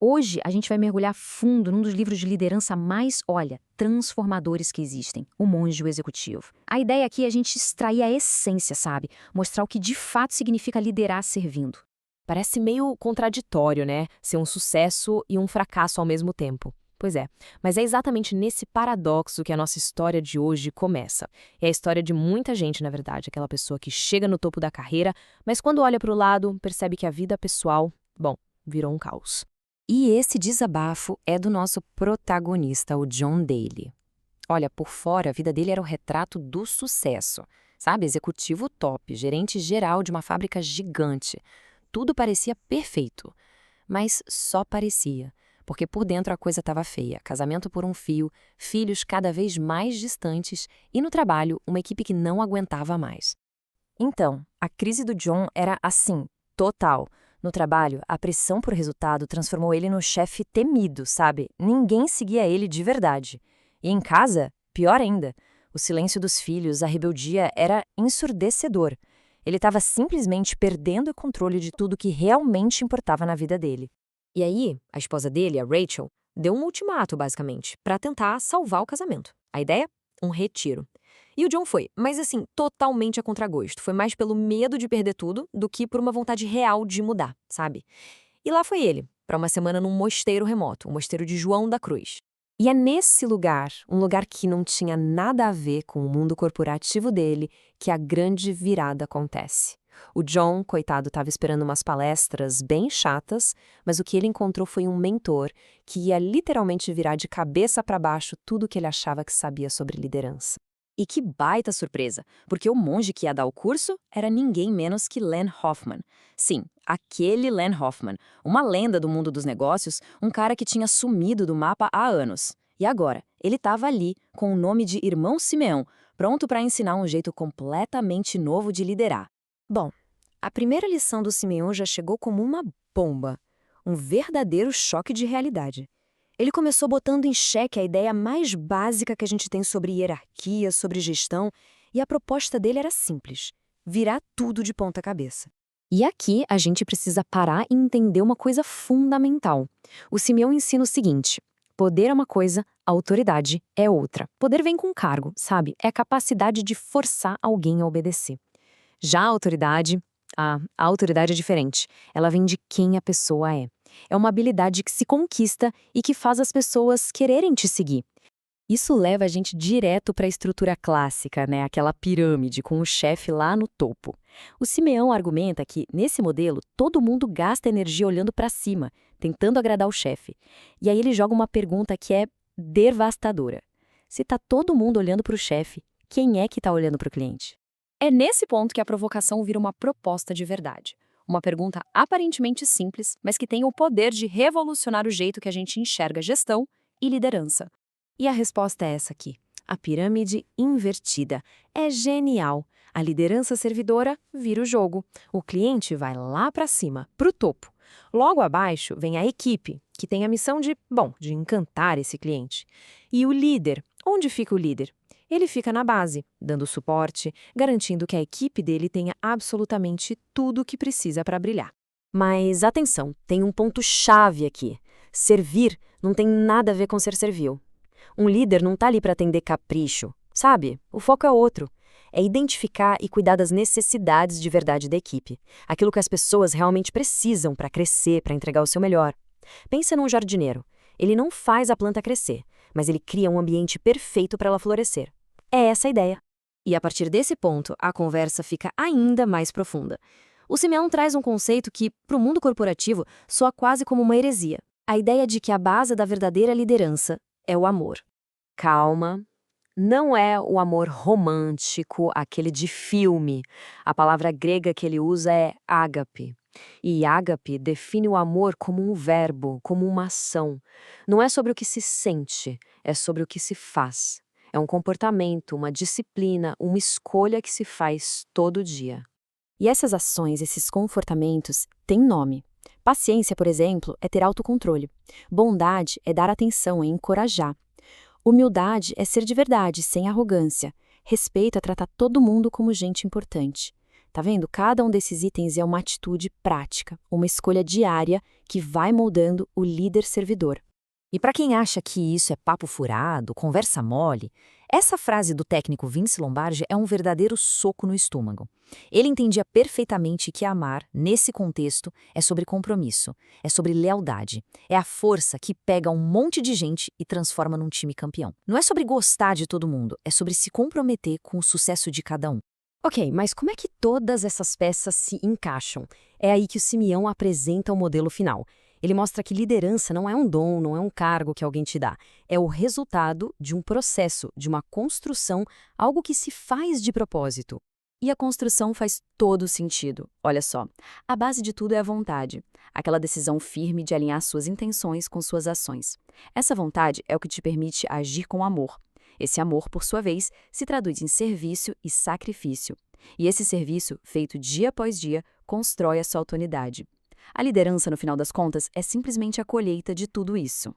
Hoje a gente vai mergulhar fundo num dos livros de liderança mais, olha, transformadores que existem, O Monge e o Executivo. A ideia aqui é a gente extrair a essência, sabe? Mostrar o que de fato significa liderar servindo. Parece meio contraditório, né? Ser um sucesso e um fracasso ao mesmo tempo. Pois é, mas é exatamente nesse paradoxo que a nossa história de hoje começa. É a história de muita gente, na verdade, aquela pessoa que chega no topo da carreira, mas quando olha para o lado, percebe que a vida pessoal, bom, virou um caos. E esse desabafo é do nosso protagonista, o John Daly. Olha, por fora, a vida dele era o retrato do sucesso. Sabe, executivo top, gerente geral de uma fábrica gigante. Tudo parecia perfeito. Mas só parecia, porque por dentro a coisa estava feia. Casamento por um fio, filhos cada vez mais distantes e no trabalho uma equipe que não aguentava mais. Então, a crise do John era assim, total. No trabalho, a pressão por resultado transformou ele no chefe temido, sabe? Ninguém seguia ele de verdade. E em casa, pior ainda. O silêncio dos filhos, a rebeldia era ensurdecedor. Ele estava simplesmente perdendo o controle de tudo que realmente importava na vida dele. E aí, a esposa dele, a Rachel, deu um ultimato, basicamente, para tentar salvar o casamento. A ideia? Um retiro. E o John foi, mas assim, totalmente a contragosto. Foi mais pelo medo de perder tudo do que por uma vontade real de mudar, sabe? E lá foi ele, para uma semana num mosteiro remoto, o mosteiro de João da Cruz. E é nesse lugar, um lugar que não tinha nada a ver com o mundo corporativo dele, que a grande virada acontece. O John, coitado, estava esperando umas palestras bem chatas, mas o que ele encontrou foi um mentor que ia literalmente virar de cabeça para baixo tudo o que ele achava que sabia sobre liderança. E que baita surpresa, porque o monge que ia dar o curso era ninguém menos que Len Hoffman. Sim, aquele Len Hoffman, uma lenda do mundo dos negócios, um cara que tinha sumido do mapa há anos. E agora, ele estava ali, com o nome de Irmão Simeão, pronto para ensinar um jeito completamente novo de liderar. Bom, a primeira lição do Simeão já chegou como uma bomba, um verdadeiro choque de realidade. Ele começou botando em xeque a ideia mais básica que a gente tem sobre hierarquia, sobre gestão, e a proposta dele era simples: virar tudo de ponta cabeça. E aqui a gente precisa parar e entender uma coisa fundamental. O Simeão ensina o seguinte: poder é uma coisa, autoridade é outra. Poder vem com cargo, sabe? É a capacidade de forçar alguém a obedecer. Já a autoridade é diferente. Ela vem de quem a pessoa é. É uma habilidade que se conquista e que faz as pessoas quererem te seguir. Isso leva a gente direto para a estrutura clássica, né? Aquela pirâmide com o chefe lá no topo. O Simeão argumenta que, nesse modelo, todo mundo gasta energia olhando para cima, tentando agradar o chefe. E aí ele joga uma pergunta que é devastadora. Se está todo mundo olhando para o chefe, quem é que está olhando para o cliente? É nesse ponto que a provocação vira uma proposta de verdade. Uma pergunta aparentemente simples, mas que tem o poder de revolucionar o jeito que a gente enxerga gestão e liderança. E a resposta é essa aqui: a pirâmide invertida. É genial. A liderança servidora vira o jogo. O cliente vai lá para cima, para o topo. Logo abaixo vem a equipe, que tem a missão de encantar esse cliente. E o líder, onde fica o líder? Ele fica na base, dando suporte, garantindo que a equipe dele tenha absolutamente tudo o que precisa para brilhar. Mas atenção, tem um ponto-chave aqui. Servir não tem nada a ver com ser servil. Um líder não está ali para atender capricho, sabe? O foco é outro. É identificar e cuidar das necessidades de verdade da equipe. Aquilo que as pessoas realmente precisam para crescer, para entregar o seu melhor. Pensa num jardineiro. Ele não faz a planta crescer, mas ele cria um ambiente perfeito para ela florescer. É essa a ideia. E a partir desse ponto, a conversa fica ainda mais profunda. O Simeão traz um conceito que, para o mundo corporativo, soa quase como uma heresia. A ideia de que a base da verdadeira liderança é o amor. Calma, não é o amor romântico, aquele de filme. A palavra grega que ele usa é ágape. E ágape define o amor como um verbo, como uma ação. Não é sobre o que se sente, é sobre o que se faz. É um comportamento, uma disciplina, uma escolha que se faz todo dia. E essas ações, esses comportamentos, têm nome. Paciência, por exemplo, é ter autocontrole. Bondade é dar atenção, é encorajar. Humildade é ser de verdade, sem arrogância. Respeito é tratar todo mundo como gente importante. Tá vendo? Cada um desses itens é uma atitude prática, uma escolha diária que vai moldando o líder servidor. E para quem acha que isso é papo furado, conversa mole, essa frase do técnico Vince Lombardi é um verdadeiro soco no estômago. Ele entendia perfeitamente que amar, nesse contexto, é sobre compromisso, é sobre lealdade, é a força que pega um monte de gente e transforma num time campeão. Não é sobre gostar de todo mundo, é sobre se comprometer com o sucesso de cada um. Ok, mas como é que todas essas peças se encaixam? É aí que o Simeão apresenta o modelo final. Ele mostra que liderança não é um dom, não é um cargo que alguém te dá. É o resultado de um processo, de uma construção, algo que se faz de propósito. E a construção faz todo sentido. Olha só, a base de tudo é a vontade, aquela decisão firme de alinhar suas intenções com suas ações. Essa vontade é o que te permite agir com amor. Esse amor, por sua vez, se traduz em serviço e sacrifício. E esse serviço, feito dia após dia, constrói a sua autoridade. A liderança, no final das contas, é simplesmente a colheita de tudo isso.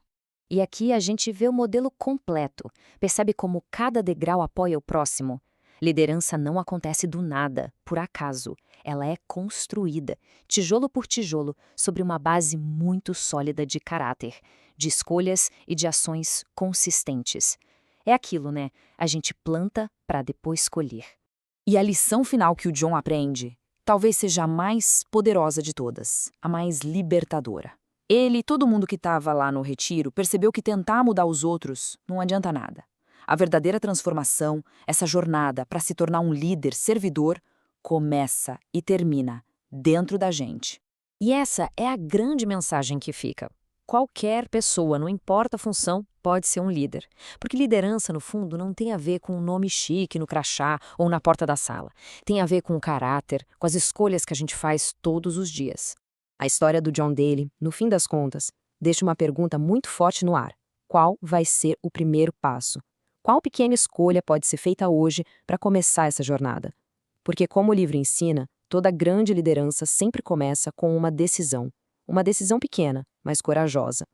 E aqui a gente vê o modelo completo. Percebe como cada degrau apoia o próximo? Liderança não acontece do nada, por acaso. Ela é construída, tijolo por tijolo, sobre uma base muito sólida de caráter, de escolhas e de ações consistentes. É aquilo, né? A gente planta para depois colher. E a lição final que o John aprende talvez seja a mais poderosa de todas, a mais libertadora. Ele e todo mundo que estava lá no retiro percebeu que tentar mudar os outros não adianta nada. A verdadeira transformação, essa jornada para se tornar um líder servidor, começa e termina dentro da gente. E essa é a grande mensagem que fica. Qualquer pessoa, não importa a função, pode ser um líder. Porque liderança, no fundo, não tem a ver com um nome chique no crachá ou na porta da sala. Tem a ver com o caráter, com as escolhas que a gente faz todos os dias. A história do John Daly, no fim das contas, deixa uma pergunta muito forte no ar. Qual vai ser o primeiro passo? Qual pequena escolha pode ser feita hoje para começar essa jornada? Porque, como o livro ensina, toda grande liderança sempre começa com uma decisão. Uma decisão pequena, mas corajosa.